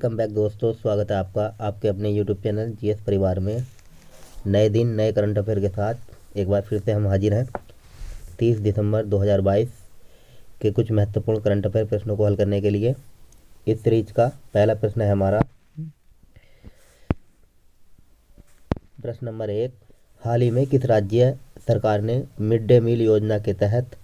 Welcome back दोस्तों, स्वागत है आपका आपके अपने यूट्यूब चैनल जीएस परिवार में। नए दिन नए करंट अफेयर के साथ एक बार फिर से हम हाजिर हैं 30 दिसंबर 2022 के कुछ महत्वपूर्ण करंट अफेयर प्रश्नों को हल करने के लिए। इस सीरीज का पहला प्रश्न है हमारा प्रश्न नंबर 1। हाल ही में किस राज्य सरकार ने मिड डे मील योजना के तहत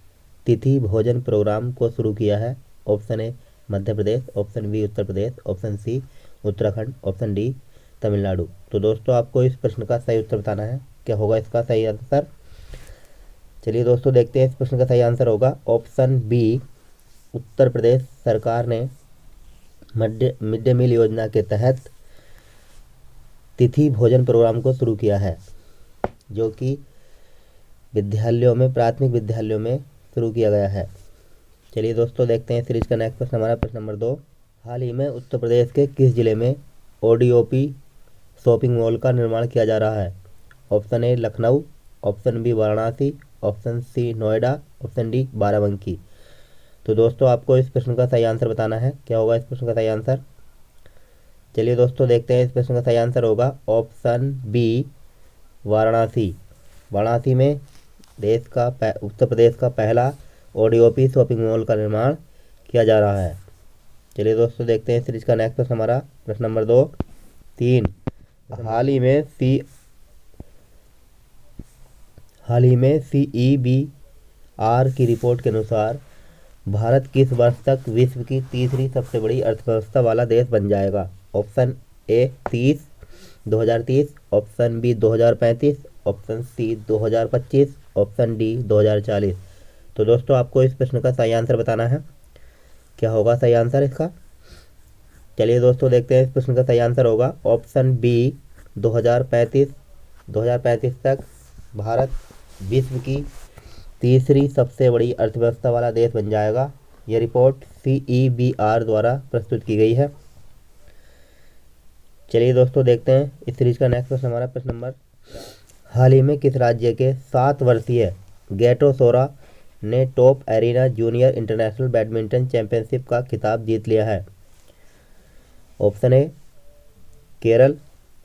तिथि भोजन प्रोग्राम को शुरू किया है? Option A Madhya Pradesh, option B Uttar Pradesh, option C Uttarakhand, option D Tamil Nadu. तो दोस्तों आपको इस प्रश्न का सही उत्तर बताना है। क्या होगा इसका सही आंसर? चलिए दोस्तों देखते हैं। इस प्रश्न का सही आंसर होगा ऑप्शन बी, उत्तर प्रदेश सरकार ने मिड डे मील योजना के तहत तिथि भोजन प्रोग्राम को शुरू किया है, जो कि विद्यालयों में, प्राथमिक विद्यालयों में शुरू किया गया है। चलिए दोस्तों देखते हैं सीरीज का नेक्स्ट प्रश्न हमारा प्रश्न नंबर 2। हाल ही में उत्तर प्रदेश के किस जिले में ओडीओपी शॉपिंग मॉल का निर्माण किया जा रहा है? Option A Lucknow, option B Varanasi, option C Noida, option D Barabanki. तो दोस्तों आपको इस प्रश्न का सही आंसर बताना है। क्या होगा इस प्रश्न का सही आंसर? चलिए दोस्तों देखते हैं। इस प्रश्न का सही आंसर होगा ऑप्शन बी वाराणसी। वाराणसी में उत्तर प्रदेश का पहला ओडीओपी शॉपिंग मॉल का निर्माण किया जा रहा है। चलिए दोस्तों देखते हैं सीरीज का नेक्स्ट प्रश्न हमारा प्रश्न नंबर 3। हाल ही में CEBR की रिपोर्ट के अनुसार भारत किस वर्ष तक विश्व की तीसरी सबसे बड़ी अर्थव्यवस्था वाला देश बन जाएगा? Option A 2030, option B 2035, option C 2025, option D 2040। तो दोस्तों आपको इस प्रश्न का सही आंसर बताना है। क्या होगा सही आंसर इसका? चलिए दोस्तों देखते हैं। इस प्रश्न का सही आंसर होगा ऑप्शन बी 2035। 2035 तक भारत विश्व की तीसरी सबसे बड़ी अर्थव्यवस्था वाला देश बन जाएगा। यह रिपोर्ट CEBR द्वारा प्रस्तुत की गई है। चलिए दोस्तों देखते हैं इस सीरीज का नेक्स्ट प्रश्न हमारा प्रश्न नंबर। हाल ही में किस राज्य के 7 वर्षीय गैटो सोरा ने top arena junior international badminton championship का खिताब जीत लिया है? Option A Kerala,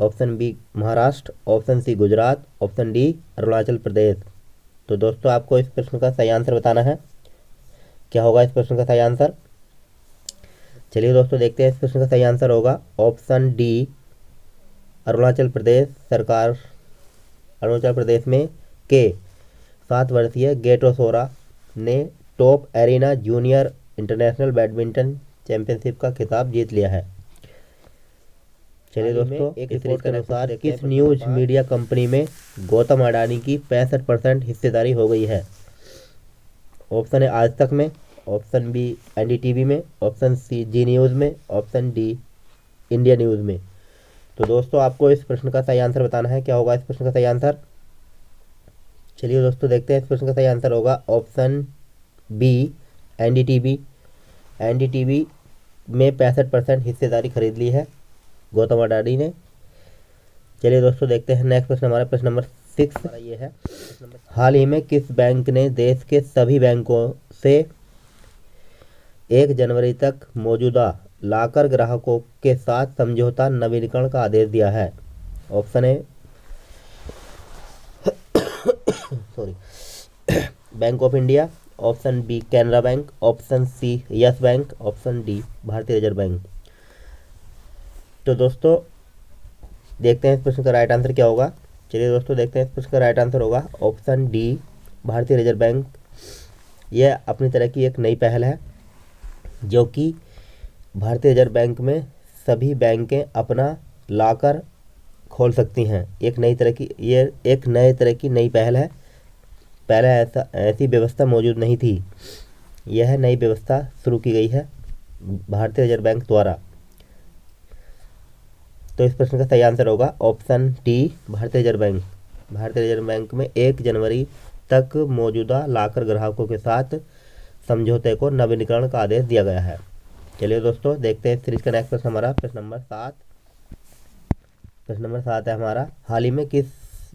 option B Maharashtra, option C Gujarat, option D Arunachal Pradesh. तो दोस्तों आपको इस प्रश्न का सही आंसर बताना है। क्या होगा इस प्रश्न का सही आंसर? चलिए दोस्तों देखते हैं। इस प्रश्न का सही आंसर होगा ऑप्शन डी अरुणाचल प्रदेश सरकार। अरुणाचल प्रदेश में के 7 वर्षीय गैटो सोरा ने top arena junior international badminton championship का खिताब जीत लिया है। चलिए दोस्तों एक रिपोर्ट के अनुसार किस न्यूज मीडिया कंपनी में गौतम अडानी की 65% हिस्सेदारी हो गई है? ऑप्शन ए आज तक में, ऑप्शन बी NDTV में, ऑप्शन सी जी न्यूज़ में, ऑप्शन डी इंडिया न्यूज़ में। तो दोस्तों आपको इस प्रश्न का सही आंसर बताना है। क्या होगा इस प्रश्न का सही आंसर? चलिए दोस्तों देखते हैं। इस प्रश्न का सही आंसर होगा ऑप्शन बी NDTV। NDTV में 65% हिस्सेदारी खरीद ली है गौतम अडानी ने। चलिए दोस्तों देखते हैं नेक्स्ट प्रश्न हमारा प्रश्न नंबर 6। ये है हाल ही में किस बैंक ने देश के सभी बैंकों से 1 जनवरी तक मौजूदा लाकर ग्राहकों के साथ समझौता नवीनीकरण का आदेश दिया है? Option A Bank of India, option B Canara Bank, option C Yes Bank, option D Bharatiya Reserve Bank. तो दोस्तों देखते हैं इस प्रश्न का राइट आंसर क्या होगा। चलिए दोस्तों देखते हैं इस प्रश्न का राइट आंसर होगा option D Bharatiya Reserve bank. यह अपनी तरह की एक नई पहल है, जो कि भारतीय रिजर्व बैंक में सभी बैंकें अपना लाकर खोल सकती हैं। ये एक नए तरह की नई पहल है। पहले ऐसी व्यवस्था मौजूद नहीं थी। यह नई व्यवस्था शुरू की गई है भारतीय रिजर्व बैंक द्वारा। तो इस प्रश्न का सही आंसर होगा option D Bharatiya Reserve bank. भारतीय रिजर्व बैंक में 1 जनवरी तक मौजूदा लाकर ग्राहकों के साथ समझौते को नवीनीकरण का आदेश दिया गया है। चलिए दोस्तों देखते हैं सीरीज का नेक्स्ट प्रश्न हमारा प्रश्न नंबर 7। प्रश्न नंबर 7 है हमारा हाल ही में किस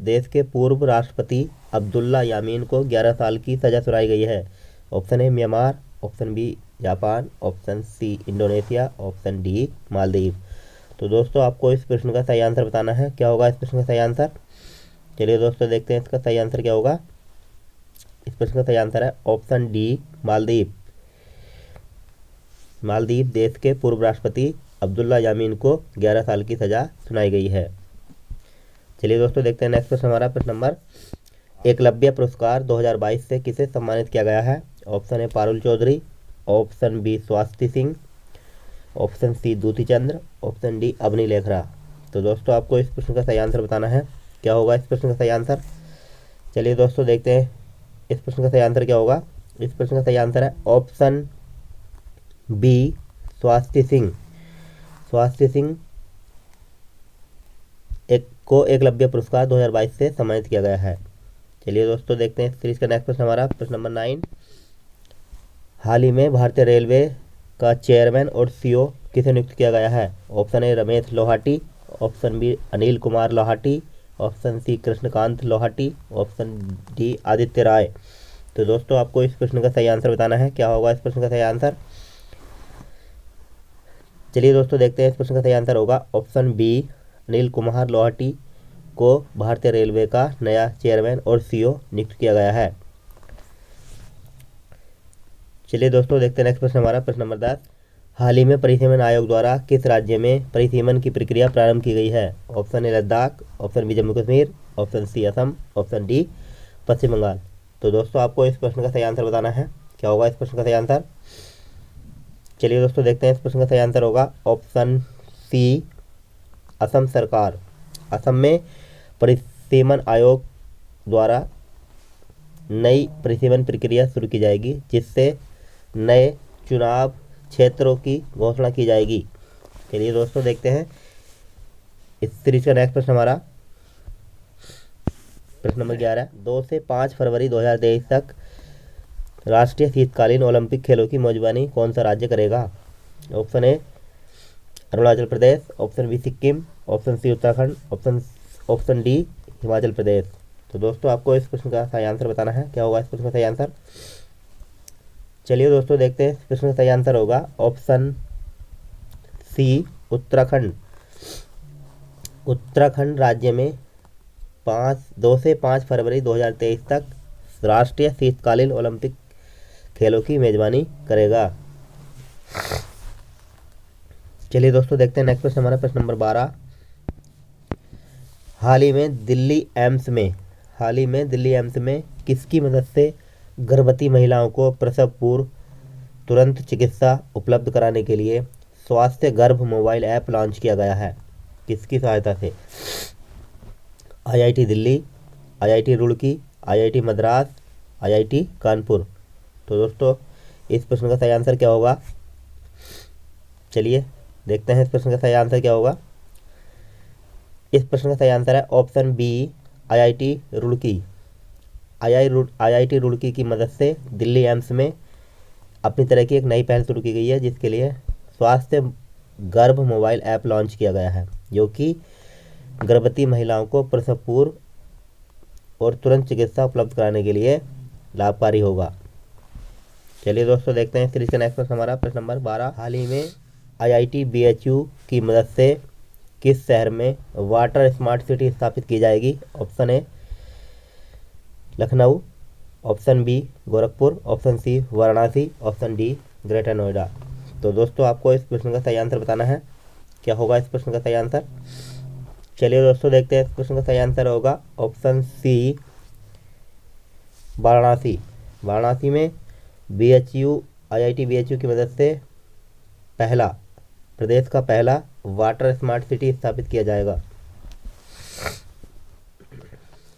देश के पूर्व राष्ट्रपति अब्दुल्ला यामीन को 11 साल की सजा सुनाई गई है? Option A Myanmar, option B Japan, option C Indonesia, option D Maldives. तो दोस्तों आपको इस प्रश्न का सही आंसर बताना है। क्या होगा इस प्रश्न का सही आंसर? चलिए दोस्तों देखते हैं इसका सही आंसर क्या होगा। इस प्रश्न का सही आंसर है ऑप्शन डी, मालदीव। मालदीव देश के पूर्व राष्ट्रपति अब्दुल्ला यामीन को 11 साल की सजा सुनाई गई है। चलिए दोस्तों देखते हैं नेक्स्ट प्रश्न हमारा। प्रश्न नंबर, एकलव्य पुरस्कार 2022 से किसे सम्मानित किया गया है? Option A Parul Chaudhary, option B Swati Singh, option C Dutee Chandra, option D Avani Lekhara. तो दोस्तों आपको इस प्रश्न का सही आंसर बताना है। क्या होगा इस प्रश्न का सही आंसर? चलिए दोस्तों देखते हैं इस प्रश्न का सही आंसर क्या होगा। इस प्रश्न का सही आंसर है ऑप्शन बी, स्वाति सिंह। स्वाति सिंह को एकलव्य पुरस्कार 2022 से सम्मानित किया गया है। चलिए दोस्तों देखते हैं सीरीज का नेक्स्ट प्रश्न हमारा। प्रश्न नंबर 9, हाल ही में भारतीय रेलवे का चेयरमैन और सीईओ किसे नियुक्त किया गया है? Option A Ramesh Lohati, option B Anil Kumar Lohati, option C Krishnakant Lohati, option D Aditya Rai. तो दोस्तों आपको इस प्रश्न का सही आंसर बताना है। क्या होगा इस प्रश्न का सही आंसर? चलिए दोस्तों देखते हैं इस प्रश्न का सही आंसर होगा ऑप्शन बी, अनिल कुमार लोहाटी को भारतीय रेलवे का नया चेयरमैन और सीईओ नियुक्त किया गया है। चलिए दोस्तों देखते हैं नेक्स्ट प्रश्न हमारा। प्रश्न नंबर 10, हाल ही में परिसीमन आयोग द्वारा किस राज्य में परिसीमन की प्रक्रिया प्रारंभ की गई है? Option A Ladakh, option B Jammu Kashmir, option C Assam, option D Paschim Bengal. तो दोस्तों आपको इस प्रश्न का सही आंसर बताना है। क्या होगा इस प्रश्न का सही आंसर? चलिए दोस्तों देखते हैं इस प्रश्न का सही आंसर होगा ऑप्शन सी, असम सरकार। असम में परिसीमन आयोग द्वारा नई परिसीमन प्रक्रिया शुरू की जाएगी, जिससे नए चुनाव क्षेत्रों की घोषणा की जाएगी। चलिए दोस्तों देखते हैं इस सीरीज का नेक्स्ट प्रश्न हमारा। प्रश्न नंबर 11, 2 से 5 फरवरी 2023 तक राष्ट्रीय शीतकालीन ओलंपिक खेलों की मेजबानी कौन सा राज्य करेगा? Option A Arunachal Pradesh, option B Sikkim, option C Uttarakhand, option D Himachal Pradesh. तो दोस्तों आपको इस प्रश्न का सही आंसर बताना है। क्या होगा इस प्रश्न का सही आंसर? चलिए दोस्तों देखते हैं इस प्रश्न का सही आंसर होगा ऑप्शन सी, उत्तराखंड। उत्तराखंड राज्य में 2 से 5 फरवरी 2023 तक राष्ट्रीय शीतकालीन ओलंपिक खेलों की मेजबानी करेगा। चलिए दोस्तों देखते हैं नेक्स्ट प्रश्न हमारा। प्रश्न नंबर 12, हाल ही में दिल्ली एम्स में किसकी मदद से गर्भवती महिलाओं को प्रसव पूर्व तुरंत चिकित्सा उपलब्ध कराने के लिए स्वास्थ्य गर्भ मोबाइल ऐप लॉन्च किया गया है? किसकी सहायता से? IIT Delhi, IIT Roorkee, IIT Madras, IIT Kanpur. तो दोस्तों इस प्रश्न का सही आंसर क्या होगा? चलिए देखते हैं इस प्रश्न का सही आंसर क्या होगा। इस प्रश्न का सही आंसर है option B, IIT Roorkee. IIT Roorkee की मदद से दिल्ली एम्स में अपनी तरह की एक नई पहल शुरू की गई है, जिसके लिए स्वास्थ्य गर्भ मोबाइल ऐप लॉन्च किया गया है, जो कि गर्भवती महिलाओं को प्रसव पूर्व और तुरंत चिकित्सा उपलब्ध कराने के लिए लाभकारी होगा। चलिए दोस्तों देखते हैं सीरीज का नेक्स्ट प्रश्न हमारा। प्रश्न नंबर 12, हाल ही में आईआईटी बीएचयू की मदद से किस शहर में वाटर स्मार्ट सिटी स्थापित की जाएगी? Option A Lucknow, option B Gorakhpur, option C Varanasi, option D Greater Noida. तो दोस्तों आपको इस प्रश्न का सही आंसर बताना है। क्या होगा इस प्रश्न का सही आंसर? चलिए दोस्तों देखते हैं इस प्रश्न का सही आंसर होगा ऑप्शन सी, वाराणसी। वाराणसी में आईआईटी बीएचयू की मदद से प्रदेश का पहला वाटर स्मार्ट सिटी स्थापित किया जाएगा।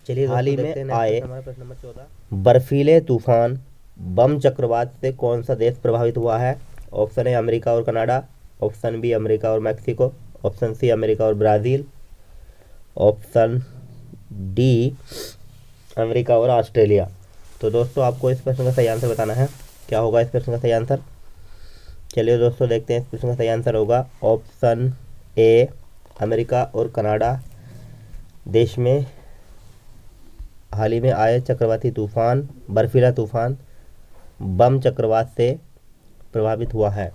चलिए हाल ही में आए प्रश्न नंबर 14, बर्फीले तूफान बम चक्रवात से कौन सा देश प्रभावित हुआ है? ऑप्शन ए अमेरिका और कनाडा, ऑप्शन बी अमेरिका और मैक्सिको, ऑप्शन सी अमेरिका और ब्राज़ील, ऑप्शन डी अमेरिका और ऑस्ट्रेलिया। तो दोस्तों आपको इस प्रश्न का सही आंसर बताना है। क्या होगा इस प्रश्न का सही आंसर? चलिए दोस्तों देखते हैं इस प्रश्न का सही आंसर होगा ऑप्शन ए अमेरिका और कनाडा देश में हाल ही में आए चक्रवाती तूफान बर्फीला तूफान बम चक्रवात से प्रभावित हुआ है।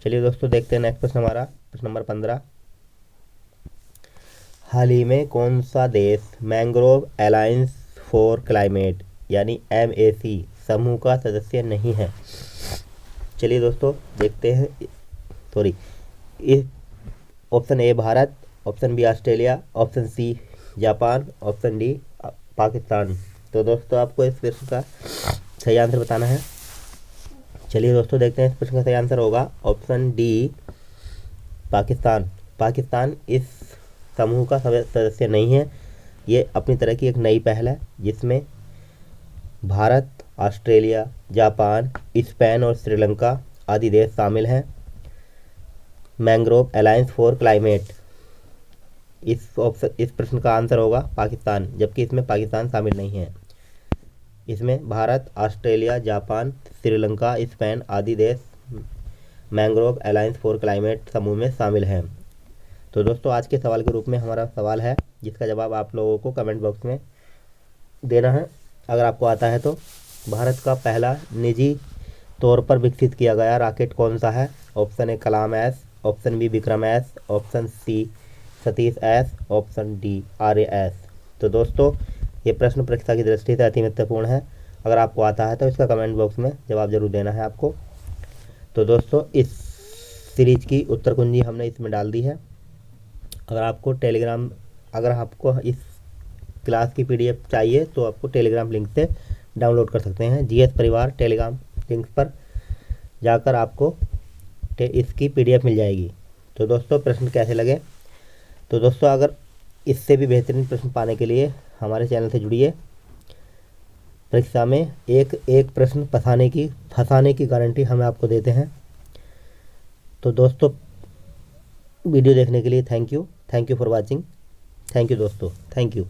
चलिए दोस्तों देखते हैं नेक्स्ट प्रश्न हमारा। प्रश्न नंबर 15, हाल ही में कौन सा देश मैंग्रोव अलायंस फॉर क्लाइमेट यानी MAC समूह का सदस्य नहीं है? चलिए दोस्तों देखते हैं। सॉरी, इस option A Bharat, option B Australia, option C Japan, option D Pakistan. तो दोस्तों आपको इस प्रश्न का सही आंसर बताना है। चलिए दोस्तों देखते हैं, इस प्रश्न का सही आंसर होगा ऑप्शन डी पाकिस्तान। पाकिस्तान इस समूह का सदस्य नहीं है। ये अपनी तरह की एक नई पहल है जिसमें भारत, ऑस्ट्रेलिया, जापान, स्पेन और श्रीलंका आदि देश शामिल हैं। मैंग्रोव अलायंस फॉर क्लाइमेट, इस प्रश्न का आंसर होगा पाकिस्तान, जबकि इसमें पाकिस्तान शामिल नहीं है। इसमें Bharat, Australia, Japan, Sri Lanka, Spain आदि देश मैंग्रोव अलायंस फॉर क्लाइमेट समूह में शामिल हैं। तो दोस्तों आज के सवाल के रूप में हमारा सवाल है जिसका जवाब आप लोगों को कमेंट बॉक्स में देना है अगर आपको आता है तो। भारत का पहला निजी तौर पर विकसित किया गया रॉकेट कौन सा है? Option A Kalam S, option B Vikram S, option C Satish S, option D Arya S. तो दोस्तों ये प्रश्न परीक्षा की दृष्टि से अति महत्वपूर्ण है। अगर आपको आता है तो इसका कमेंट बॉक्स में जवाब जरूर देना है आपको। तो दोस्तों इस सीरीज की उत्तर कुंजी हमने इसमें डाल दी है। अगर आपको इस क्लास की PDF चाहिए तो आपको टेलीग्राम लिंक से डाउनलोड कर सकते हैं। GS परिवार टेलीग्राम लिंक पर जाकर आपको इसकी PDF मिल जाएगी। तो दोस्तों प्रश्न कैसे लगे? तो दोस्तों अगर इससे भी बेहतरीन प्रश्न पाने के लिए हमारे चैनल से जुड़िए। परीक्षा में एक प्रश्न फंसाने की गारंटी हम आपको देते हैं। तो दोस्तों वीडियो देखने के लिए thank you for watching. Thank you दोस्तों, थैंक यू।